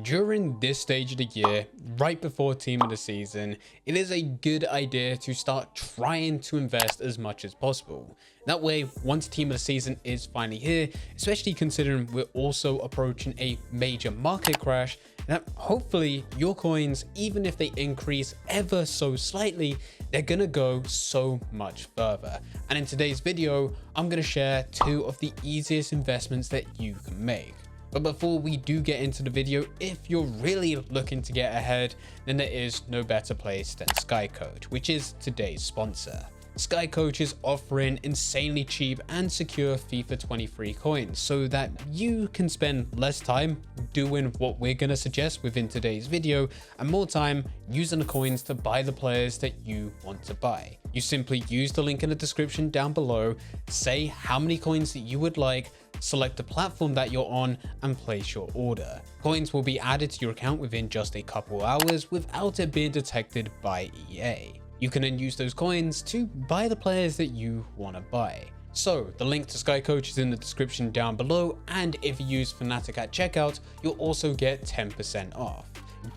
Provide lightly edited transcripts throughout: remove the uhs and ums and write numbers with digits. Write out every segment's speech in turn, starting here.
During this stage of the year, right before team of the season, it is a good idea to start trying to invest as much as possible. That way, once team of the season is finally here, especially considering we're also approaching a major market crash, that hopefully your coins, even if they increase ever so slightly, they're gonna go so much further. And in today's video, I'm gonna share 2 of the easiest investments that you can make. But before we do get into the video, if you're really looking to get ahead, then there is no better place than SkyCoach, which is today's sponsor. SkyCoach is offering insanely cheap and secure FIFA 23 coins so that you can spend less time doing what we're going to suggest within today's video and more time using the coins to buy the players that you want to buy. You simply use the link in the description down below, say how many coins that you would like, select the platform that you're on and place your order. Coins will be added to your account within just a couple hours without it being detected by EA. You can then use those coins to buy the players that you want to buy. So the link to SkyCoach is in the description down below, and if you use Fnatic at checkout, you'll also get 10% off.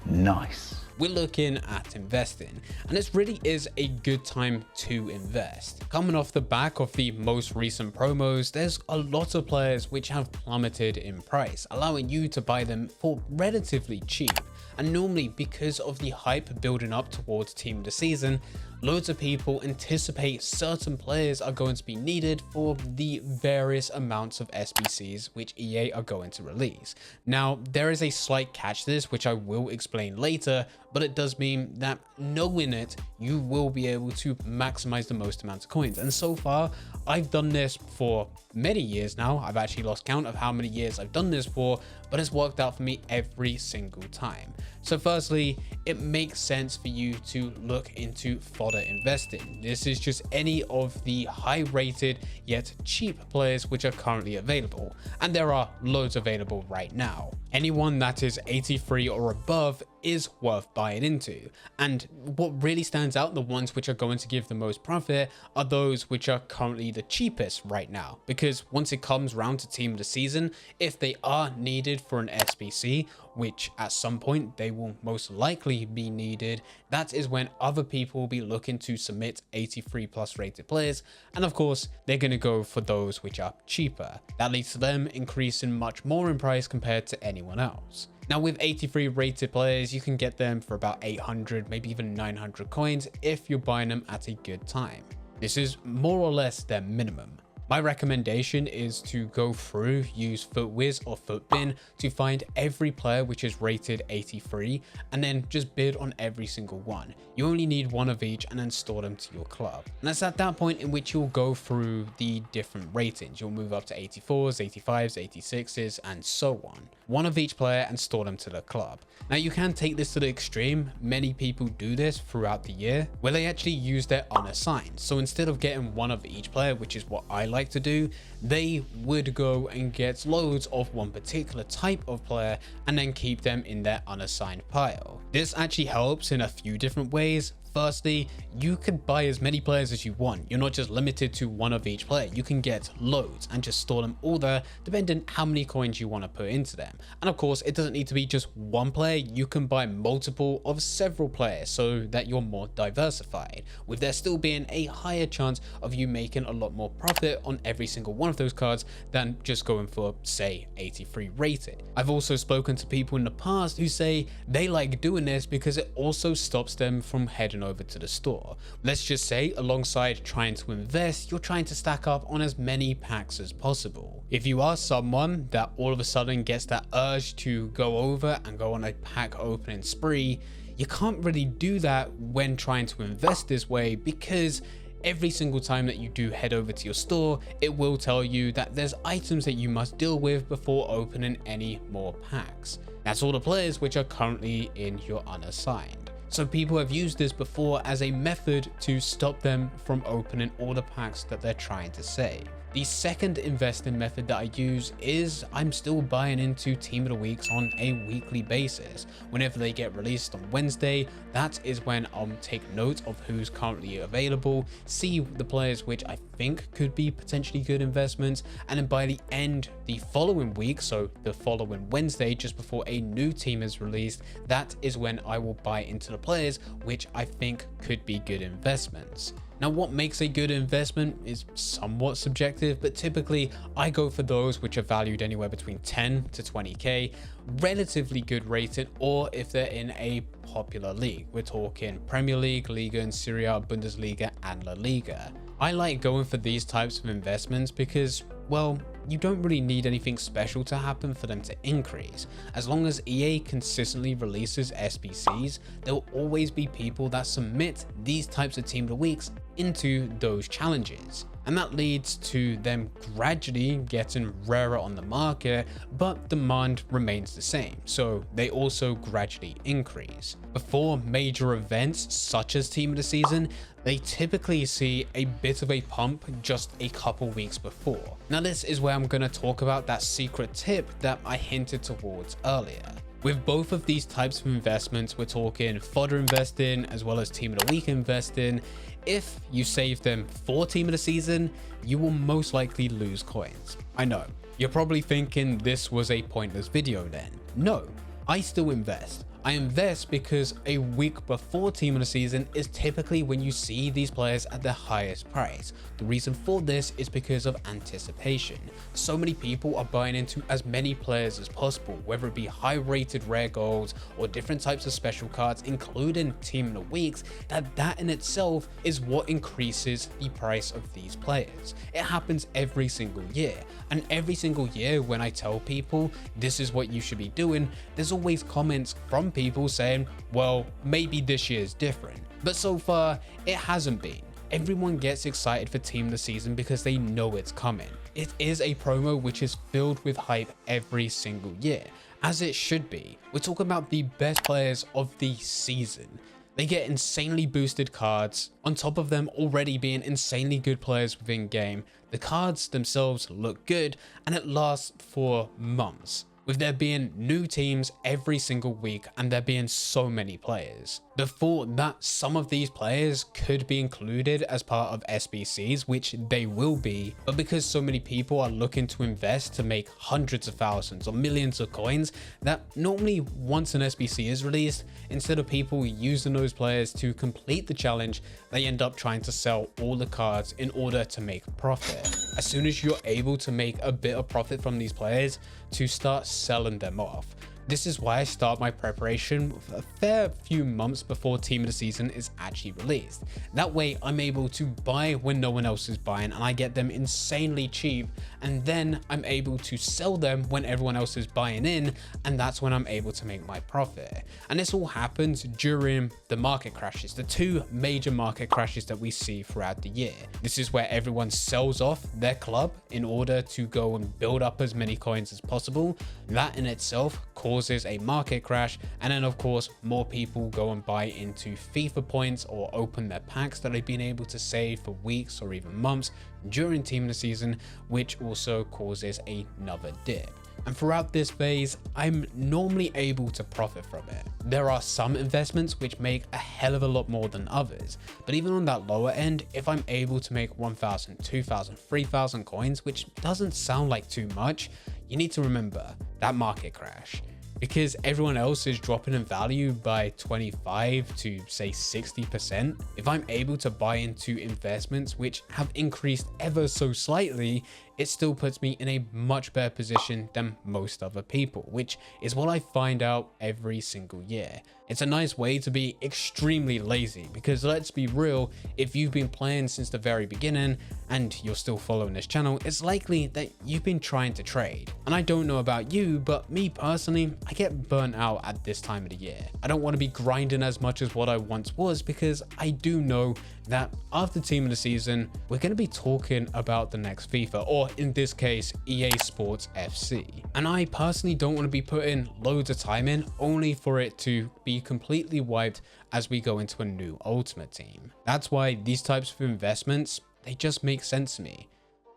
Nice. We're looking at investing, and this really is a good time to invest. Coming off the back of the most recent promos, there's a lot of players which have plummeted in price, allowing you to buy them for relatively cheap. And normally, because of the hype building up towards team of the season, loads of people anticipate certain players are going to be needed for the various amounts of SBCs which EA are going to release. Now, there is a slight catch to this, which I will explain later, but it does mean that knowing it, you will be able to maximize the most amount of coins. And so far, I've done this for many years now. I've actually lost count of how many years I've done this for, but it's worked out for me every single time. So firstly, it makes sense for you to look into Fodder Investing. This is just any of the high rated yet cheap players which are currently available, and there are loads available right now. Anyone that is 83 or above is worth buying into, and what really stands out, the ones which are going to give the most profit, are those which are currently the cheapest right now, because once it comes round to team of the season, if they are needed for an SBC, which at some point they will most likely be needed, that is when other people will be looking to submit 83 plus rated players, and of course they're going to go for those which are cheaper. That leads to them increasing much more in price compared to anyone else. Now with 83 rated players, you can get them for about 800, maybe even 900 coins if you're buying them at a good time. This is more or less their minimum. My recommendation is to go through, use FootWiz or FootBin to find every player which is rated 83 and then just bid on every single one. You only need one of each and then store them to your club. And that's at that point in which you'll go through the different ratings. You'll move up to 84s, 85s, 86s, and so on. One of each player and store them to the club. Now you can take this to the extreme. Many people do this throughout the year where they actually use their unassigned. So instead of getting one of each player, which is what I like to do, they would go and get loads of one particular type of player and then keep them in their unassigned pile. This actually helps in a few different ways. Firstly, you could buy as many players as you want. You're not just limited to one of each player. You can get loads and just store them all there, depending how many coins you want to put into them. And of course, it doesn't need to be just one player. You can buy multiple of several players so that you're more diversified, with there still being a higher chance of you making a lot more profit on every single one of those cards than just going for, say, 83 rated. I've also spoken to people in the past who say they like doing this because it also stops them from heading over to the store. Let's just say alongside trying to invest, you're trying to stack up on as many packs as possible. If you are someone that all of a sudden gets that urge to go over and go on a pack opening spree, you can't really do that when trying to invest this way, because every single time that you do head over to your store, it will tell you that there's items that you must deal with before opening any more packs. That's all the players which are currently in your unassigned. So people have used this before as a method to stop them from opening all the packs that they're trying to save. The second investing method that I use is I'm still buying into Team of the Weeks on a weekly basis. Whenever they get released on Wednesday, that is when I'll take note of who's currently available, see the players which I think could be potentially good investments, and then by the end the following week, so the following Wednesday, just before a new team is released, that is when I will buy into the players which I think could be good investments. Now, what makes a good investment is somewhat subjective, but typically I go for those which are valued anywhere between 10 to 20k, relatively good rated, or if they're in a popular league. We're talking Premier League, Liga and Serie A, Bundesliga and La Liga. I like going for these types of investments because, well, you don't really need anything special to happen for them to increase. As long as EA consistently releases SBCs, there will always be people that submit these types of Team of the Weeks into those challenges. And that leads to them gradually getting rarer on the market, but demand remains the same, so they also gradually increase. Before major events such as Team of the Season, they typically see a bit of a pump just a couple weeks before. Now this is where I'm going to talk about that secret tip that I hinted towards earlier. With both of these types of investments, we're talking Fodder Investing as well as Team of the Week investing. If you save them for Team of the Season, you will most likely lose coins. I know, you're probably thinking this was a pointless video then. No, I still invest. I invest because a week before Team of the Season is typically when you see these players at their highest price. The reason for this is because of anticipation. So many people are buying into as many players as possible, whether it be high rated rare golds or different types of special cards, including Team of the Weeks, that in itself is what increases the price of these players. It happens every single year, and every single year when I tell people this is what you should be doing, there's always comments from people saying, well, maybe this year is different. But so far, it hasn't been. Everyone gets excited for Team of the Season because they know it's coming. It is a promo which is filled with hype every single year, as it should be. We're talking about the best players of the season. They get insanely boosted cards, on top of them already being insanely good players within game. The cards themselves look good, and it lasts for months, with there being new teams every single week and there being so many players. The thought that some of these players could be included as part of SBCs, which they will be, but because so many people are looking to invest to make hundreds of thousands or millions of coins, that normally once an SBC is released, instead of people using those players to complete the challenge, they end up trying to sell all the cards in order to make profit. As soon as you're able to make a bit of profit from these players, to start selling them off. This is why I start my preparation a fair few months before Team of the Season is actually released. That way I'm able to buy when no one else is buying and I get them insanely cheap, and then I'm able to sell them when everyone else is buying in, and that's when I'm able to make my profit. And this all happens during the market crashes, the two major market crashes that we see throughout the year. This is where everyone sells off their club in order to go and build up as many coins as possible. That in itself causes a market crash, and then of course more people go and buy into FIFA points or open their packs that they've been able to save for weeks or even months during Team of the Season, which also causes another dip. And throughout this phase, I'm normally able to profit from it. There are some investments which make a hell of a lot more than others, but even on that lower end, if I'm able to make 1,000, 2,000, 3,000 coins, which doesn't sound like too much, you need to remember that market crash. Because everyone else is dropping in value by 25 to say 60%, if I'm able to buy into investments which have increased ever so slightly, it still puts me in a much better position than most other people, which is what I find out every single year. It's a nice way to be extremely lazy, because let's be real, if you've been playing since the very beginning and you're still following this channel, it's likely that you've been trying to trade. And I don't know about you, but me personally, I get burnt out at this time of the year. I don't want to be grinding as much as what I once was, because I do know that after Team of the Season, we're going to be talking about the next FIFA, or in this case, EA Sports FC. And I personally don't want to be putting loads of time in only for it to be completely wiped as we go into a new Ultimate Team. That's why these types of investments, they just make sense to me.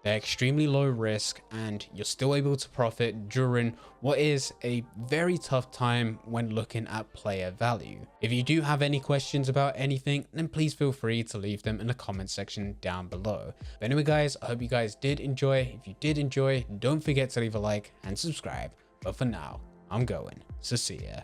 they're extremely low risk, and you're still able to profit during what is a very tough time when looking at player value. If you do have any questions about anything, then please feel free to leave them in the comment section down below. But anyway guys, I hope you guys did enjoy. If you did enjoy, don't forget to leave a like and subscribe. But for now, I'm going. So see ya.